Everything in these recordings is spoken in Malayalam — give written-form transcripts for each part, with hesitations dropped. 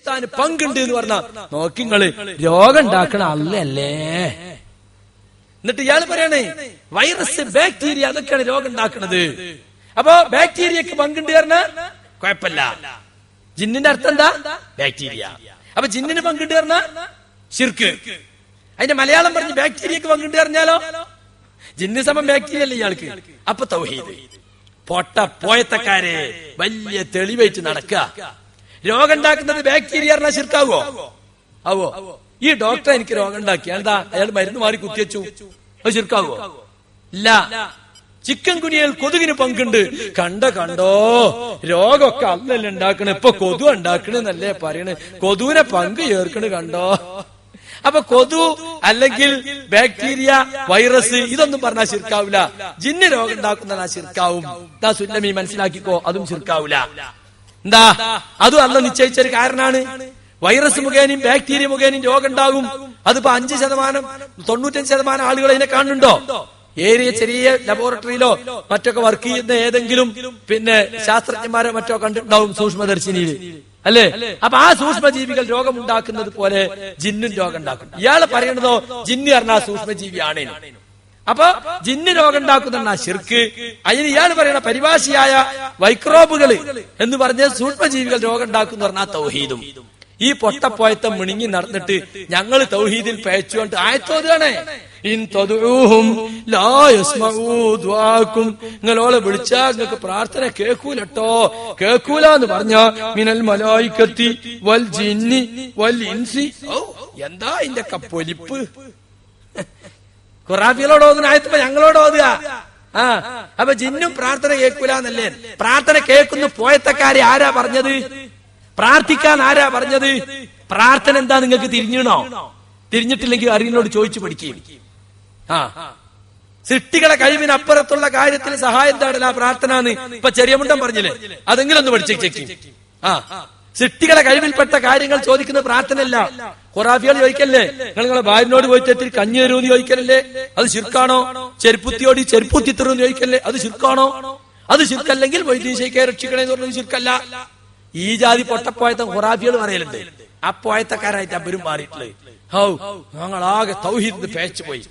ശൈത്താന് പങ്കുണ്ട് എന്ന് പറഞ്ഞാ നോക്കിങ്ങള് രോഗം ഉണ്ടാക്കണ അല്ലല്ലേ. എന്നിട്ട് ഇയാൾ പറയണേ വൈറസ് ബാക്ടീരിയ അതൊക്കെയാണ് രോഗം ഉണ്ടാക്കുന്നത്. അപ്പൊ ബാക്ടീരിയക്ക് പങ്കുണ്ട് പറഞ്ഞാൽ കുഴപ്പമില്ല. ജിന്നിന്റെ അർത്ഥം എന്താ? ബാക്ടീരിയ. അപ്പൊ ജിന്നിന് പങ്കിട്ട് പറഞ്ഞാൽ ശിർക്ക്. അതിന്റെ മലയാളം പറഞ്ഞ് ബാക്ടീരിയക്ക് പങ്കിട്ട് പറഞ്ഞാലോ ജിന്ന് സമം ബാക്ടീരിയ അല്ലേ ഇയാൾക്ക്. അപ്പൊ തൗഹീദ്. പൊട്ട പോയത്തക്കാരെ വലിയ തെളിവായിട്ട് നടക്കുക. രോഗം ഉണ്ടാക്കുന്നത് ബാക്ടീരിയ പറഞ്ഞാൽ ശിർക്കാവോ? ആവോ? ഈ ഡോക്ടർ എനിക്ക് രോഗം ഉണ്ടാക്കി എന്താ അയാൾ മരുന്ന് മാറി കുത്തിവെച്ചു, അത് ശിർക്കാവോ? ഇല്ല. ചിക്കൻ കുനിയൽ കൊതുകിന് പങ്കുണ്ട്. കണ്ടോ രോഗമൊക്കെ അല്ലല്ലേ ഉണ്ടാക്കണേ, ഇപ്പൊ കൊതു ഉണ്ടാക്കണെന്നല്ലേ പറയണേ. കൊതുവിനെ പങ്ക് ചേർക്കണ് കണ്ടോ. അപ്പൊ കൊതു അല്ലെങ്കിൽ ബാക്ടീരിയ വൈറസ് ഇതൊന്നും പറഞ്ഞാൽ ശിർക്കാവില്ല. ജിന്ന് രോഗം ഉണ്ടാക്കുന്ന ശിർക്കാവും. എന്താ സുന്നമി മനസ്സിലാക്കിക്കോ, അതും ശിർക്കാവില്ല. എന്താ അതും അല്ല നിശ്ചയിച്ചൊരു കാരണമാണ്. വൈറസ് മുഖേനയും ബാക്ടീരിയ മുഖേനയും രോഗം ഉണ്ടാകും. അതിപ്പോ 5%, 95% ആളുകൾ അതിനെ കാണുന്നുണ്ടോ? ഏരിയ ചെറിയ ലബോറട്ടറിയിലോ മറ്റൊക്കെ വർക്ക് ചെയ്യുന്ന ഏതെങ്കിലും ശാസ്ത്രജ്ഞന്മാരെ മറ്റോ കണ്ടിട്ടുണ്ടാവും സൂക്ഷ്മദർശിനിയിൽ, അല്ലേ? അപ്പൊ ആ സൂക്ഷ്മജീവികൾ രോഗമുണ്ടാക്കുന്നത് പോലെ ജിന്നും രോഗം ഉണ്ടാക്കും. ഇയാള് പറയണതോ ജിന്ന് പറഞ്ഞാൽ സൂക്ഷ്മജീവിയാണ്. അപ്പൊ ജിന്ന് രോഗം ഉണ്ടാക്കുന്ന ശിർക്ക്. അതിന് ഇയാൾ പറയണ പരിഭാഷയായ മൈക്രോബുകൾ എന്ന് പറഞ്ഞ സൂക്ഷ്മജീവികൾ രോഗം ഉണ്ടാക്കുന്ന പറഞ്ഞാൽ തൗഹീദും. ഈ പൊട്ടപ്പോയത്തം മിണിങ്ങി നടന്നിട്ട് ഞങ്ങൾ തൗഹീദിൽ പേച്ചുകൊണ്ട് ആയത്തോതാണ്. നിങ്ങളോളെ വിളിച്ചാ നിങ്ങൾക്ക് പ്രാർത്ഥന കേൾക്കൂലട്ടോ. കേൾക്കൂല എന്ന് പറഞ്ഞ മിനൽ മലായികത്തി വൽ ജിന്നി വൽ ഇൻസി. എന്താ ഇതിന്റെ പൊലിപ്പ്. ഖുറാഫികളോട് ഓതുന്ന ആയത്തപ്പോ ഞങ്ങളോട് ഓതുക. അപ്പൊ ജിന്നും പ്രാർത്ഥന കേൾക്കൂല എന്നല്ലേ? പ്രാർത്ഥന കേൾക്കുന്ന പോയത്തക്കാരെ ആരാ പറഞ്ഞത്? പ്രാർത്ഥിക്കാൻ ആരാ പറഞ്ഞത്? പ്രാർത്ഥന എന്താ നിങ്ങൾക്ക് തിരിഞ്ഞണോ? തിരിഞ്ഞിട്ടില്ലെങ്കിൽ അറിയുന്നോട് ചോദിച്ചു പഠിക്കുകയും. സൃഷ്ടികളെ കഴിവിനപ്പുറത്തുള്ള കാര്യത്തിൽ സഹായം തേടല പ്രാർത്ഥന എന്ന് ഇപ്പൊ ചെറിയ മുണ്ടൻ പറഞ്ഞില്ലേ, അതെങ്കിലും ഒന്ന് പഠിച്ചേക്കും. സൃഷ്ടികളെ കഴിവിൽപ്പെട്ട കാര്യങ്ങൾ ചോദിക്കുന്ന പ്രാർത്ഥനയല്ല. ഖുറാഫികൾ ചോദിക്കല്ലേ നിങ്ങളെ ഭാര്യനോട് പോയിട്ട് എത്തിരി കഞ്ഞി തരുമെന്ന് ചോദിക്കലല്ലേ, അത് ശിർക്കാണോ? ചെരുപ്പുത്തിയോട് ചെരുപ്പുത്തി തരുമെന്ന് ചോദിക്കല്ലേ, അത് ശിർക്കാണോ? അത് ശിർക്കല്ലെങ്കിൽ വൈദ്യുതിശയ്ക്കെ രക്ഷിക്കണേന്ന് പറഞ്ഞത് ശിർക്കല്ല. ഈ ജാതി പൊട്ടപ്പോയത്തെ ഖുറാഫികൾ പറയലുണ്ട്. ആ പോയത്തക്കാരായിട്ട് അവരും മാറിയിട്ടുള്ളത്. ഞങ്ങളാകെ തൗഹീദ് പേച്ചു പോയി.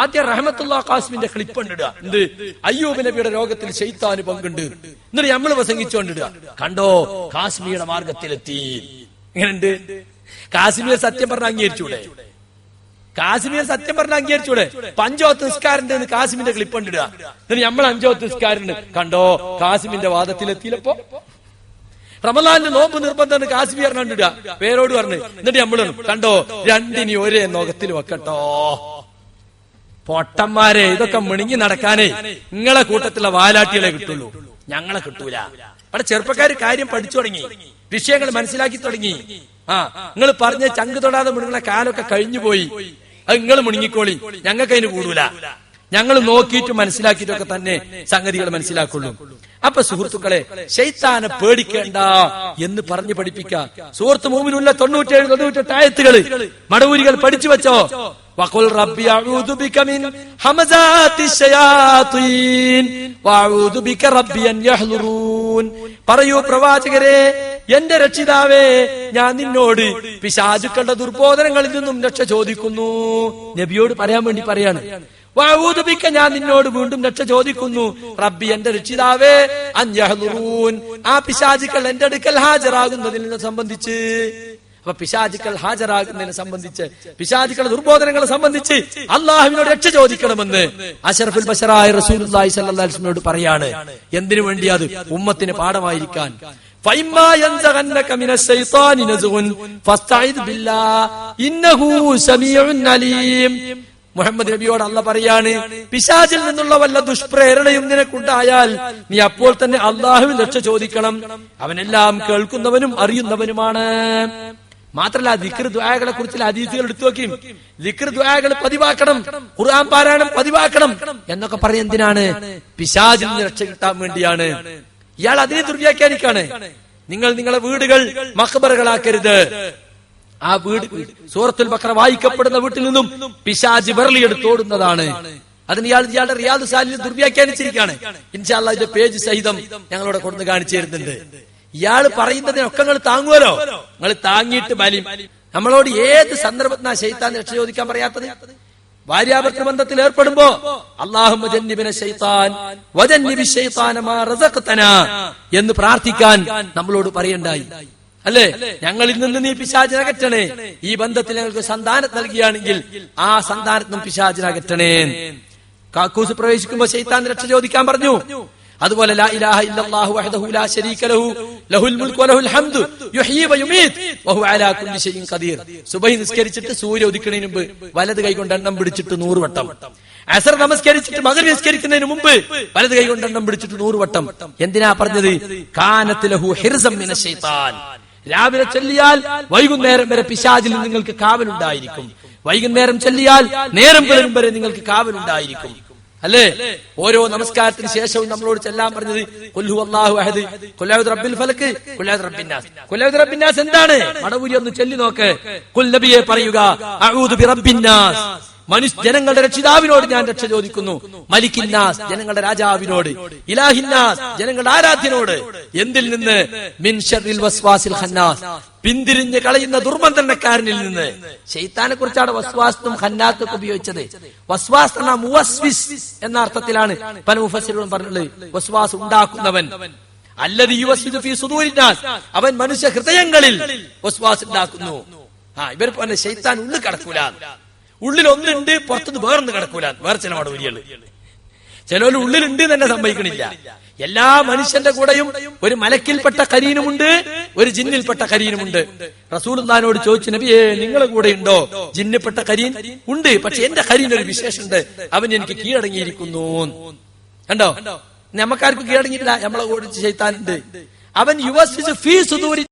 ആദ്യം റഹ്മത്തുള്ള ഖാസിമിന്റെ ക്ലിപ്പ് കണ്ടിടുക. എന്ത്? അയ്യൂബ് നബിയുടെ രോഗത്തിൽ ശൈത്താന് പങ്കുണ്ട്. എന്നിട്ട് നമ്മൾ പ്രസംഗിച്ചുകൊണ്ടിടുക. കണ്ടോ ഖാസിമിയുടെ മാർഗത്തിലെത്തി. ഇങ്ങനെയുണ്ട്. കാശ്മീർ സത്യം പറഞ്ഞ അംഗീകരിച്ചൂടെ? കാശ്മീർ സത്യം പറഞ്ഞ അംഗീകരിച്ചൂടെ? 5 വക്ത് നിസ്കാരണ്ട് എന്ന് കാസിമിന്റെ ക്ലിപ്പ് കണ്ടിടുക. എന്നിട്ട് നമ്മൾ 5 വക്ത് നിസ്കാരണ്ട്. കണ്ടോ കാസിമിന്റെ വാദത്തിലെത്തിയില്ലപ്പോ. റമളാനിന് നോമ്പ് നിർബന്ധം കാശ്മീർ കണ്ടിടുക. പേരോട് പറഞ്ഞു. എന്നിട്ട് നമ്മൾ കണ്ടോ രണ്ടിനി ഒരേ നോകത്തിൽ വെക്കട്ടോ. പൊട്ടന്മാരെ, ഇതൊക്കെ മിണിങ്ങി നടക്കാനേ നിങ്ങളെ കൂട്ടത്തിലുള്ള വാലാട്ടികളെ കിട്ടുള്ളൂ, ഞങ്ങളെ കിട്ടൂല. അവിടെ ചെറുപ്പക്കാര് കാര്യം പഠിച്ചു തുടങ്ങി, വിഷയങ്ങൾ മനസ്സിലാക്കി തുടങ്ങി. നിങ്ങൾ പറഞ്ഞ ചങ്ക് തൊടാതെ മുഴുവൻ കാലൊക്കെ കഴിഞ്ഞു പോയി. അത് നിങ്ങൾ മുണുങ്ങിക്കോളി, ഞങ്ങൾക്ക് അതിന് കൂടൂല. ഞങ്ങൾ നോക്കിയിട്ടും മനസ്സിലാക്കിയിട്ടൊക്കെ തന്നെ സംഗതികൾ മനസ്സിലാക്കുള്ളൂ. അപ്പൊ സുഹൃത്തുക്കളെ, ശൈത്താനെ പേടിക്കേണ്ട എന്ന് പറഞ്ഞു പഠിപ്പിക്കാം. സൂറത്ത് മൂമിനുള്ള 97-98 ആയത്തുകൾ മടവൂരികൾ പഠിച്ചു വെച്ചോ. വഖുൽ റബ്ബി അഊദു ബിക മിൻ ഹമസാത്തി ശയാത്തീൻ വഅഊദു ബിക റബ്ബി അൻ യഹ്ളുറൂൻ. പറയൂ പ്രവാചകരെ, എന്റെ രക്ഷിതാവേ, ഞാൻ നിന്നോട് പിശാചുക്കളുടെ ദുർബോധനങ്ങളിൽ നിന്നും രക്ഷ ചോദിക്കുന്നു. നബിയോട് പറയാൻ വേണ്ടി പറയാണ്. വഅഊദു ബിക, ഞാൻ നിന്നോട് വീണ്ടും രക്ഷ ചോദിക്കുന്നു. റബ്ബി, എന്റെ രക്ഷിതാവേ, അൻ യഹ്ളുറൂൻ, ആ പിശാചുക്കൾ എന്റെ അടുക്കൽ ഹാജരാകുന്നതിനെ സംബന്ധിച്ച്. അപ്പൊ പിശാചുക്കൾ ഹാജരാകുന്നതിനെ സംബന്ധിച്ച്, പിശാചുക്കളുടെ ദുർബോധനങ്ങളെ സംബന്ധിച്ച് അള്ളാഹുവിനോട് രക്ഷ ചോദിക്കണമെന്ന് അശറഫുൽ ബശറായ റസൂലുള്ളാഹി സ്വല്ലല്ലാഹു അലൈഹി വസല്ലം പറയാന്. എന്തിനു വേണ്ടി? അത് ഉമ്മത്തിന് പാഠമായിരിക്കാൻ. ഫൈമ്മാ യൻസഗന്നക മിനശ് ശൈത്താനി നസ്ഗുൻ ഫസ്തഇദ് ബില്ലാഹ് ഇന്നഹു സമീഉൻ അലീം. മുഹമ്മദ് നബിയോട് അള്ളാഹ് പറയാണ്, പിശാചിൽ നിന്നുള്ള വല്ല ദുഷ്പ്രേരണയും നിനക്കുണ്ടായാൽ നീ അപ്പോൾ തന്നെ അള്ളാഹുവിൽ രക്ഷ ചോദിക്കണം. അവനെല്ലാം കേൾക്കുന്നവനും അറിയുന്നവനുമാണ്. മാത്രല്ല ദിക്ർ ദുആകളെ കുറിച്ചുള്ള ഹദീസുകൾ എടുത്തു നോക്കി. ദിക്ർ ദുആകൾ പതിവാക്കണം, ഖുർആൻ പാരായണം പതിവാക്കണം എന്നൊക്കെ പറഞ്ഞ എന്തിനാണ്? പിശാചിൽ നിന്ന് രക്ഷ കിട്ടാൻ വേണ്ടിയാണ്. ഇയാൾ അതിനെ ദുർവ്യാഖ്യാനിക്കാണ്. നിങ്ങൾ നിങ്ങളെ വീടുകൾ മഖ്ബറകളാക്കരുത്. ആ വീട് സൂറത്തുൽ ബഖറ വായിക്കപ്പെടുന്ന വീട്ടിൽ നിന്നും പിശാച് വിരലിയെടുത്തോടുന്നതാണ്. അതിന് ഇയാളുടെ റിയാദ് സാലിഹിൽ ദുർവ്യാഖ്യാനിച്ചിരിക്കുകയാണ്. ഇൻഷാ അല്ലാഹ് ഇതിന്റെ പേജ് സഹിതം ഞങ്ങളോട് കൊടുത്ത് കാണിച്ചു തരുന്നുണ്ട്. ഇയാള് പറയുന്നതിനൊക്കെ നിങ്ങൾ താങ്ങുമല്ലോ. നിങ്ങൾ താങ്ങിയിട്ട് ബലിം. നമ്മളോട് ഏത് സന്ദർഭത്തിനാ ശൈത്താൻ രക്ഷ ചോദിക്കാൻ പറയാത്തത്? ഭാര്യാഭർത്തൃ ബന്ധത്തിൽ ഏർപ്പെടുമ്പോ അല്ലാഹുമ്മ ജന്നിബിന ശൈത്താൻ വജന്നിബി ശൈത്താന മാ റസഖ്തനാ എന്ന് പ്രാർത്ഥിക്കാൻ നമ്മളോട് പറയണ്ടായി. അല്ലേ? ഞങ്ങളിൽ നിന്ന് നീ പിശാചിനകറ്റണേ. ഈ ബന്ധത്തിൽ ഞങ്ങൾക്ക് സന്താനം നൽകിയാണെങ്കിൽ ആ സന്താനത്തിനും പിശാചിനകറ്റണേ. കാക്കൂസ് പ്രവേശിക്കുമ്പോ ശൈത്താൻ രക്ഷ ചോദിക്കാൻ പറഞ്ഞു. അതുപോലെ ലാ ഇലാഹ ഇല്ലല്ലാഹു വഹ്ദഹു ലാ ശരീക ലഹു ലഹുൽ മുൽക്കു വലഹുൽ ഹംദു യുഹ്യീ വയുമീത് വഹുവ അലാ കുല്ലി ഷൈഇൻ ഖദീർ. സുബഹി നിസ്കരിച്ചിട്ട് സൂര്യ ഉദിക്കുന്നതിന് മുമ്പ് വലത് കൈ കൊണ്ട് എണ്ണം പിടിച്ചിട്ട് 100 വട്ടം. അസർ നമസ്കരിച്ചിട്ട് മഗ്രിബ് നിസ്കരിക്കുന്നതിന് മുമ്പ് വലത് കൈ കൊണ്ട് എണ്ണം പിടിച്ചിട്ട് 100 വട്ടം. എന്തിനാ പറഞ്ഞത്? കാനത്ത് ലഹു ഹിർസം മിനശ് ശൈത്താൻ. രാവിലെ ചൊല്ലിയാൽ വൈകുന്നേരം വരെ പിശാചിൽ നിങ്ങൾക്ക് കാവലുണ്ടായിരിക്കും. വൈകുന്നേരം ചൊല്ലിയാൽ നേരം പുലരും വരെ നിങ്ങൾക്ക് കാവലുണ്ടായിരിക്കും. അല്ലേ? ഓരോ നമസ്കാരത്തിന് ശേഷവും നമ്മളോട് ചെല്ലാൻ പറഞ്ഞത് ഖുൽ ഹുവല്ലാഹു അഹദ്, ഖുൽ അഊദു ബിറബ്ബിൽ ഫലക്, ഖുൽ അഊദു ബിറബ്ബിന്നാസ്. ഖുൽ അഊദു ബിറബ്ബിന്നാസ് എന്താണ്? മടവൂരി ഒന്ന് ചൊല്ലി നോക്ക്. ഖുൽ നബിയെ പറയുക അഊദു ബിറബ്ബിന്നാസ്, ജനങ്ങളുടെ രക്ഷിതാവിനോട് ഞാൻ രക്ഷ ചോദിക്കുന്നു. മലിക്കിന്നാസ്, ജനങ്ങളുടെ രാജാവിനോട്. ഇലാഹിന്നാസ്, ജനങ്ങളുടെ ആരാധ്യനോട്. എന്തിൽ നിന്ന്? മിൻ ശർറിൽ വസ്വാസിൽ ഖന്നാസ്, പിന്തിരിഞ്ഞ് കളയുന്ന ദുർബന്ധനക്കാരനിൽ നിന്ന്. ശൈത്താനെ കുറിച്ചാണ് വസ്വാസും ഖന്നാത്തൊക്കെ ഉപയോഗിച്ചത്. വസ്വാസ് എന്ന മുവസ്വിസ് എന്ന അർത്ഥത്തിലാണ് പല മുഫസ്സിറുകളും പറഞ്ഞിട്ടുള്ളത്. വസ്വാസ് ഉണ്ടാക്കുന്നവൻ. അല്ലദീ യുവസ്വിസു ഫീ സുദൂരിന്നാസ്, അവൻ മനുഷ്യ ഹൃദയങ്ങളിൽ വസ്വാസ് ഉണ്ടാക്കുന്നു. ഇവർ പറഞ്ഞ ശൈത്താൻ ഉള്ളിൽ കടക്കൂല. ഉള്ളിൽ ഒന്നുണ്ട്, പുറത്തുനിന്ന് വേറൊന്ന് കിടക്കൂല. വേറെ ചില മടവൂരികള് ചിലവര് ഉള്ളിലുണ്ട് തന്നെ സംഭവിക്കണില്ല. എല്ലാ മനുഷ്യന്റെ കൂടെയും ഒരു മലക്കിൽപ്പെട്ട കരീനുമുണ്ട്, ഒരു ജിന്നിൽപ്പെട്ട കരീനുമുണ്ട്. റസൂലുള്ളാഹിനോട് ചോദിച്ചു, നബിയേ നിങ്ങളെ കൂടെ ഉണ്ടോ ജിന്നിൽപ്പെട്ട കരീൻ? ഉണ്ട്, പക്ഷെ എന്റെ കരീനൊരു വിശേഷമുണ്ട്, അവൻ എനിക്ക് കീഴടങ്ങിയിരിക്കുന്നു. കണ്ടോ? നമുക്കാർക്കും കീഴടങ്ങിയിട്ടില്ല, നമ്മളെ കൂടെ ശൈത്താനുണ്ട്. അവൻ യുവസ്വിസു ഫീ സുദൂരി